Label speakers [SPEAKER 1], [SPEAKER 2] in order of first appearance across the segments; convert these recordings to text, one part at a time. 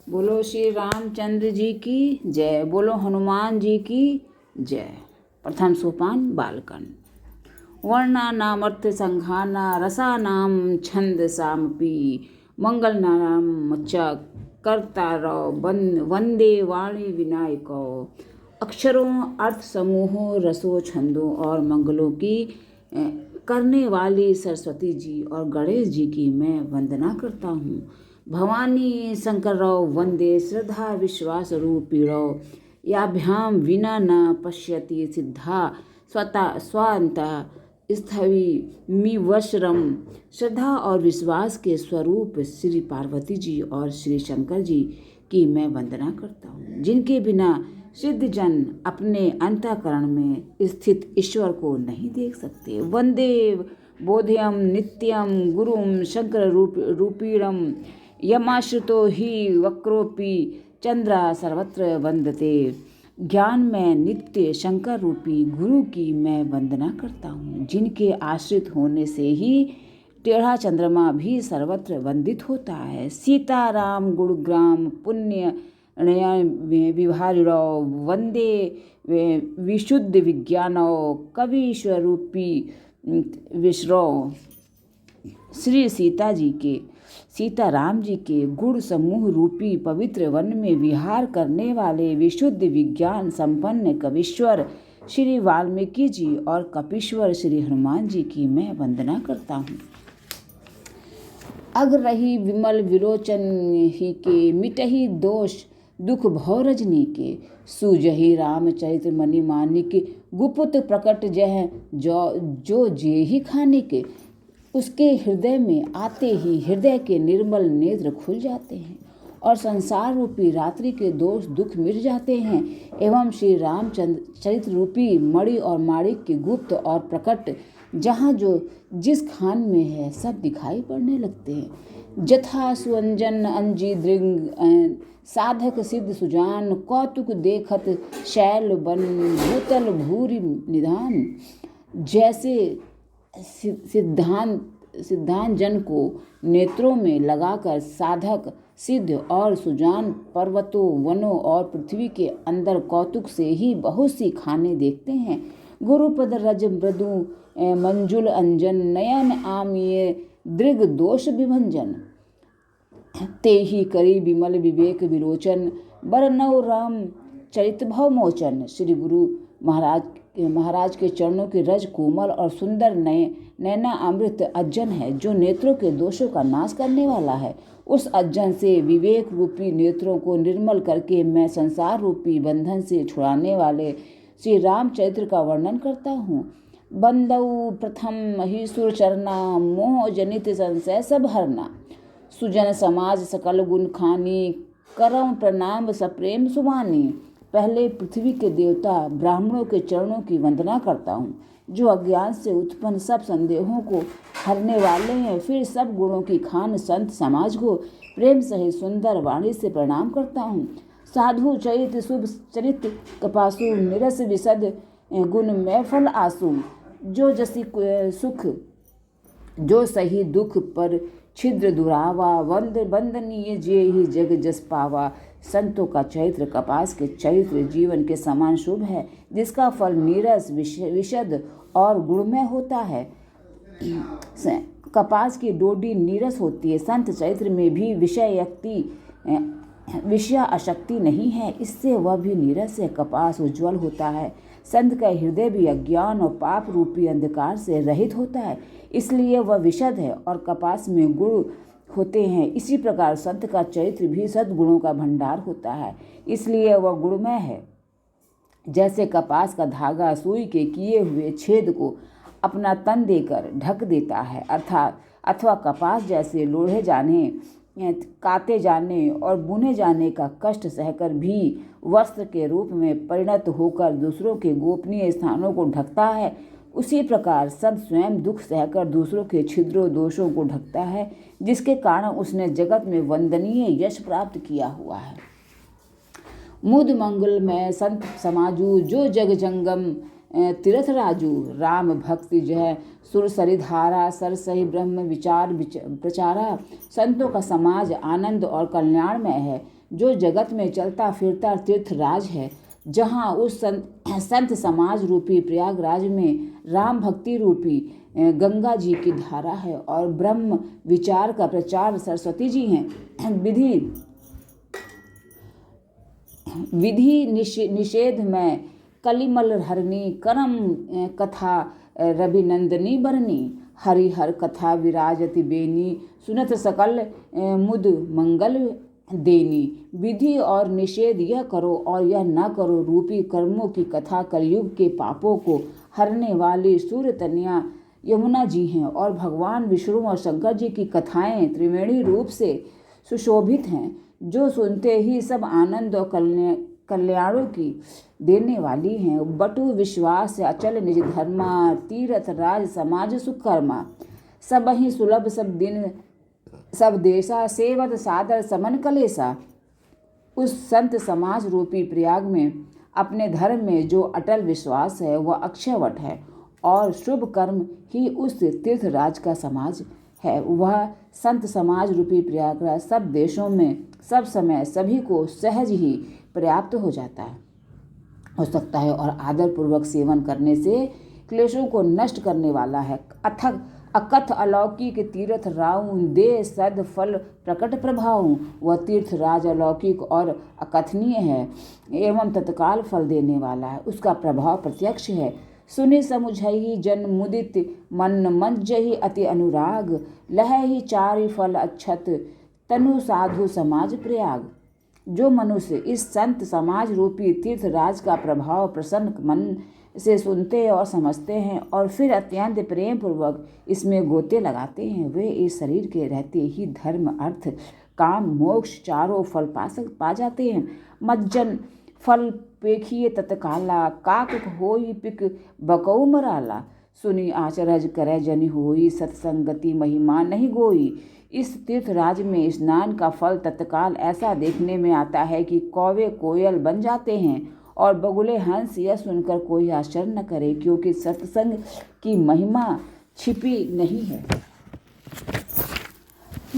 [SPEAKER 1] बोलो श्री रामचंद्र जी की जय, बोलो हनुमान जी की जय। प्रथम सोपान बालकन। वर्णा नामर्थ संघाना रसा नाम छंद सामपी मंगल नाम मच्चा करता वंदे वाणी विनायको। अक्षरों अर्थ समूहों रसों छंदों और मंगलों की करने वाली सरस्वती जी और गणेश जी की मैं वंदना करता हूँ। भवानी शंकरौ वंदे श्रद्धा विश्वास रूपिणौ याभ्याम विना न पश्यति सिद्धा स्वांतः स्थविमिवश्रम। श्रद्धा और विश्वास के स्वरूप श्री पार्वती जी और श्री शंकर जी की मैं वंदना करता हूँ, जिनके बिना सिद्ध जन अपने अंतःकरण में स्थित ईश्वर को नहीं देख सकते। वंदे बोध्यम नित्यम गुरुम शंकर रूपीणम यमाश्रितो ही वक्रोपि चंद्रा सर्वत्र वंदते। ज्ञान में नित्य शंकर रूपी गुरु की मैं वंदना करता हूँ, जिनके आश्रित होने से ही टेढ़ा चंद्रमा भी सर्वत्र वंदित होता है। सीताराम गुणग्राम पुण्य विभारिणो वंदे विशुद्ध विज्ञानो कविश्वरूपी विश्रो। श्री सीताराम जी के गुण समूह रूपी पवित्र वन में विहार करने वाले विशुद्ध विज्ञान संपन्न कवीश्वर श्री वाल्मीकि जी और कपीश्वर श्री हनुमान जी की मैं वंदना करता हूँ। अग रही विमल विलोचन ही के मिटही दोष दुख भव रजनी के। सुजही रामचरित मणि मानिक गुप्त प्रकट जह जो जे ही खाने के। उसके हृदय में आते ही हृदय के निर्मल नेत्र खुल जाते हैं और संसार रूपी रात्रि के दोष दुख मिट जाते हैं, एवं श्री रामचरित रूपी मणि और माणिक के गुप्त और प्रकट जहाँ जो जिस खान में है सब दिखाई पड़ने लगते हैं। जथा सुअंजन अंजी दृंग साधक सिद्ध सुजान कौतुक देखत शैल बन भूतल भूरि निधान। जैसे सिद्धांत जन को नेत्रों में लगाकर साधक सिद्ध और सुजान पर्वतों वनों और पृथ्वी के अंदर कौतुक से ही बहुत सी खाने देखते हैं। गुरुपद रज मृदु मंजुल अंजन नयन आमिये दृग दोष विभंजन। ते ही करी विमल विवेक विलोचन बरनौ राम चरित भव मोचन। श्री गुरु महाराज के चरणों के रज कोमल और सुंदर नैना अमृत अज्जन है, जो नेत्रों के दोषों का नाश करने वाला है। उस अज्जन से विवेक रूपी नेत्रों को निर्मल करके मैं संसार रूपी बंधन से छुड़ाने वाले श्री रामचरित्र का वर्णन करता हूँ। बंदौ प्रथम महीसुर चरना मोह जनित संशय सब हरना। सुजन समाज सकल गुण खानी करम प्रणाम सप्रेम सुवानी। पहले पृथ्वी के देवता ब्राह्मणों के चरणों की वंदना करता हूँ, जो अज्ञान से उत्पन्न सब संदेहों को हरने वाले हैं। फिर सब गुणों की खान संत समाज को प्रेम सहित सुंदर वाणी से प्रणाम करता हूँ। साधु चरित शुभ चरित कपासु निरस विशद गुण में फल आसु। जो जसी सुख जो सही दुख पर छिद्र दुरावा वंदनीय जे ही जग जस पावा। संतों का चरित्र कपास के चरित्र जीवन के समान शुभ है, जिसका फल नीरस विशद और गुणमय होता है। कपास की डोडी नीरस होती है। संत चरित्र में भी विषय आसक्ति नहीं है, इससे वह भी नीरस है। कपास उज्ज्वल होता है। संत का हृदय भी अज्ञान और पाप रूपी अंधकार से रहित होता है, इसलिए वह विशद है और कपास में गुण होते हैं। इसी प्रकार संत का चरित्र भी सद्गुणों का भंडार होता है, इसलिए वह गुणमय है। जैसे कपास का धागा सुई के किए हुए छेद को अपना तन देकर ढक देता है, अथवा कपास जैसे लोढ़े जाने काते जाने और बुने जाने का कष्ट सहकर भी वस्त्र के रूप में परिणत होकर दूसरों के गोपनीय स्थानों को ढकता है, उसी प्रकार संत स्वयं दुख सहकर दूसरों के छिद्रों दोषों को ढकता है, जिसके कारण उसने जगत में वंदनीय यश प्राप्त किया हुआ है। मुद मंगल में संत समाजू जो जग जंगम तीर्थ राजू। राम भक्ति जय सुर सरिधारा सर सही ब्रह्म विचार प्रचारा। संतों का समाज आनंद और कल्याणमय है, जो जगत में चलता फिरता तीर्थराज है, जहाँ उस संत समाज रूपी प्रयागराज में राम भक्ति रूपी गंगा जी की धारा है और ब्रह्म विचार का प्रचार सरस्वती जी हैं। विधि निषेध में कलिमल हरनी करम कथा रविनंदनी बरनी हरिहर कथा विराजति बेनी सुनत सकल मुद मंगल देनी। विधि और निषेध यह करो और यह न करो रूपी कर्मों की कथा कलयुग के पापों को हरने वाली सूर्य तनया यमुना जी हैं और भगवान विष्णु और शंकर जी की कथाएं त्रिवेणी रूप से सुशोभित हैं, जो सुनते ही सब आनंद और कल्याणों की देने वाली हैं। बटु विश्वास अचल निज धर्मा तीर्थ राज समाज सुकर्मा सब ही सुलभ सब दिन सब देशा सेवत सादर समन कलेसा। उस संत समाज रूपी प्रयाग में अपने धर्म में जो अटल विश्वास है वह अक्षयवट है और शुभ कर्म ही उस तीर्थराज का समाज है। वह संत समाज रूपी प्रयागराज सब देशों में सब समय सभी को सहज ही पर्याप्त हो सकता है और आदर पूर्वक सेवन करने से क्लेशों को नष्ट करने वाला है। अथक अकथ अलौकिक तीर्थ राउ दे सद फल प्रकट प्रभाव। वह तीर्थराज अलौकिक और अकथनीय है एवं तत्काल फल देने वाला है, उसका प्रभाव प्रत्यक्ष है। सुने समुझई जन मुदित मन मंजहि अति अनुराग लह ही चारि फल अच्छत तनु साधु समाज प्रयाग। जो मनुष्य इस संत समाज रूपी तीर्थराज का प्रभाव प्रसन्न मन से सुनते और समझते हैं और फिर अत्यंत प्रेम पूर्वक इसमें गोते लगाते हैं, वे इस शरीर के रहते ही धर्म अर्थ काम मोक्ष चारों फल पा जाते हैं। मज्जन फल पेखिए तत्काला काक होई पिक बकऊ मराला सुनी आचरज करे जनि होई सत्संगति महिमा नहीं गोई। इस तीर्थराज में स्नान का फल तत्काल ऐसा देखने में आता है कि कौवे कोयल बन जाते हैं और बगुले हंस। यह सुनकर कोई आश्चर्य न करे, क्योंकि सत्संग की महिमा छिपी नहीं है।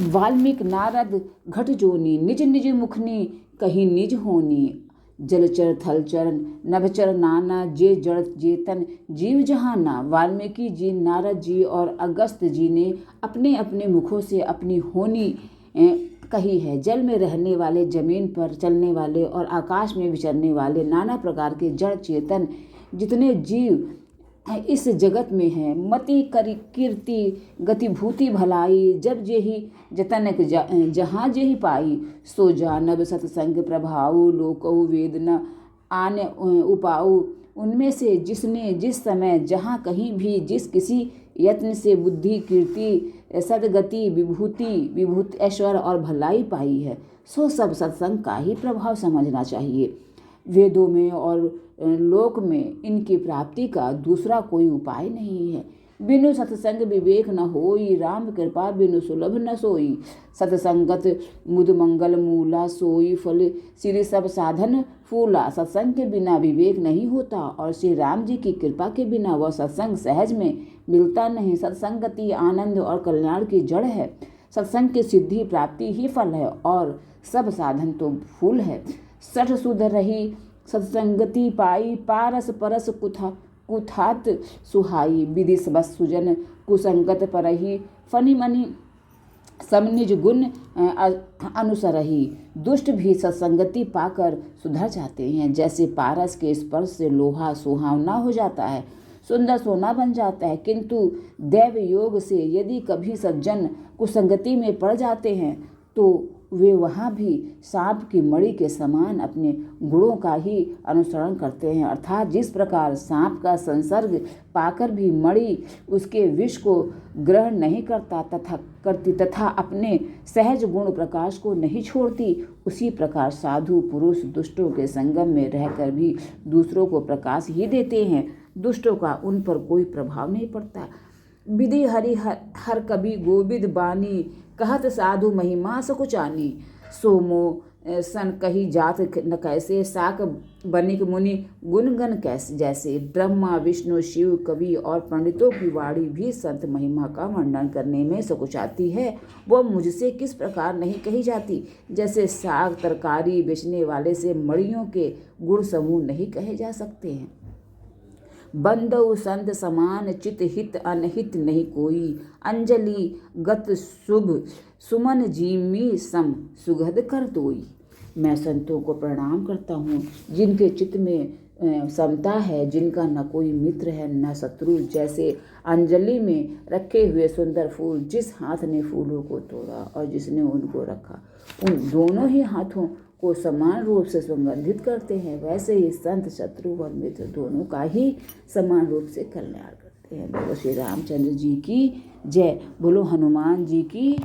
[SPEAKER 1] वाल्मीकि नारद घट जोनी निज निज मुखनी कहीं निज होनी जलचर थलचर नभचर नाना जे जड़ जेतन जीव जहाना। वाल्मीकि जी, नारद जी और अगस्त जी ने अपने अपने मुखों से अपनी होनी कही है। जल में रहने वाले, जमीन पर चलने वाले और आकाश में विचरने वाले नाना प्रकार के जड़ चेतन जितने जीव इस जगत में हैं, मति कीर्ति गतिभूति भलाई जब जेहि जतनक जहाँ जेहि पाई सो जानब सत्संग प्रभाऊ लोकऊ वेद न आने उपाऊ। उनमें से जिसने जिस समय जहाँ कहीं भी जिस किसी यत्न से बुद्धि कीर्ति सदगति विभूति ऐश्वर्य और भलाई पाई है, सो सब सत्संग का ही प्रभाव समझना चाहिए। वेदों में और लोक में इनकी प्राप्ति का दूसरा कोई उपाय नहीं है। बिनु सत्संग विवेक न होई राम कृपा बिनु सुलभ न सोई। सत्संगत मुद मंगल मूला सोई फल श्री सब साधन फूला। सत्संग के बिना विवेक नहीं होता और श्री राम जी की कृपा के बिना वह सत्संग सहज में मिलता नहीं। सत्संगति आनंद और कल्याण की जड़ है। सत्संग की सिद्धि प्राप्ति ही फल है और सब साधन तो फूल है। सठ सुध रही सत्संगति पाई पारस परस कुथात सुहाई। विधि बस सुजन कुसंगत परही फनि मनि समनिज गुण अनुसरही। दुष्ट भी सत्संगति पाकर सुधर जाते हैं। जैसे पारस के स्पर्श से लोहा सुहावना हो जाता है, सुंदर सोना बन जाता है, किंतु दैव योग से यदि कभी सज्जन कुसंगति में पड़ जाते हैं तो वे वहाँ भी सांप की मणि के समान अपने गुणों का ही अनुसरण करते हैं। अर्थात जिस प्रकार सांप का संसर्ग पाकर भी मणि उसके विष को ग्रहण नहीं करती तथा अपने सहज गुण प्रकाश को नहीं छोड़ती, उसी प्रकार साधु पुरुष दुष्टों के संगम में रहकर भी दूसरों को प्रकाश ही देते हैं। दुष्टों का उन पर कोई प्रभाव नहीं पड़ता। विधि हरि हर कभी गोविद बानी कहत साधु महिमा सकुचानी। सोमो सन कही जात न कैसे, साक बनिक मुनि गुणगन कैसे जैसे। ब्रह्मा विष्णु शिव कवि और पंडितों की वाणी भी संत महिमा का वर्णन करने में सकुचाती है। वह मुझसे किस प्रकार नहीं कही जाती, जैसे साग तरकारी बेचने वाले से मड़ियों के गुण समूह नहीं कहे जा सकते हैं। बंदउ संत समान चित हित अनहित नहीं कोई, अंजलि गत शुभ सुमन जीमी सम सुगध कर दोई। मैं संतों को प्रणाम करता हूँ जिनके चित्त में समता है, जिनका न कोई मित्र है न शत्रु। जैसे अंजलि में रखे हुए सुंदर फूल, जिस हाथ ने फूलों को तोड़ा और जिसने उनको रखा, उन दोनों ही हाथों को समान रूप से सुगंधित करते हैं, वैसे ही संत शत्रु व मित्र दोनों का ही समान रूप से कल्याण करते हैं। बोलो श्री रामचंद्र जी की जय, बोलो हनुमान जी की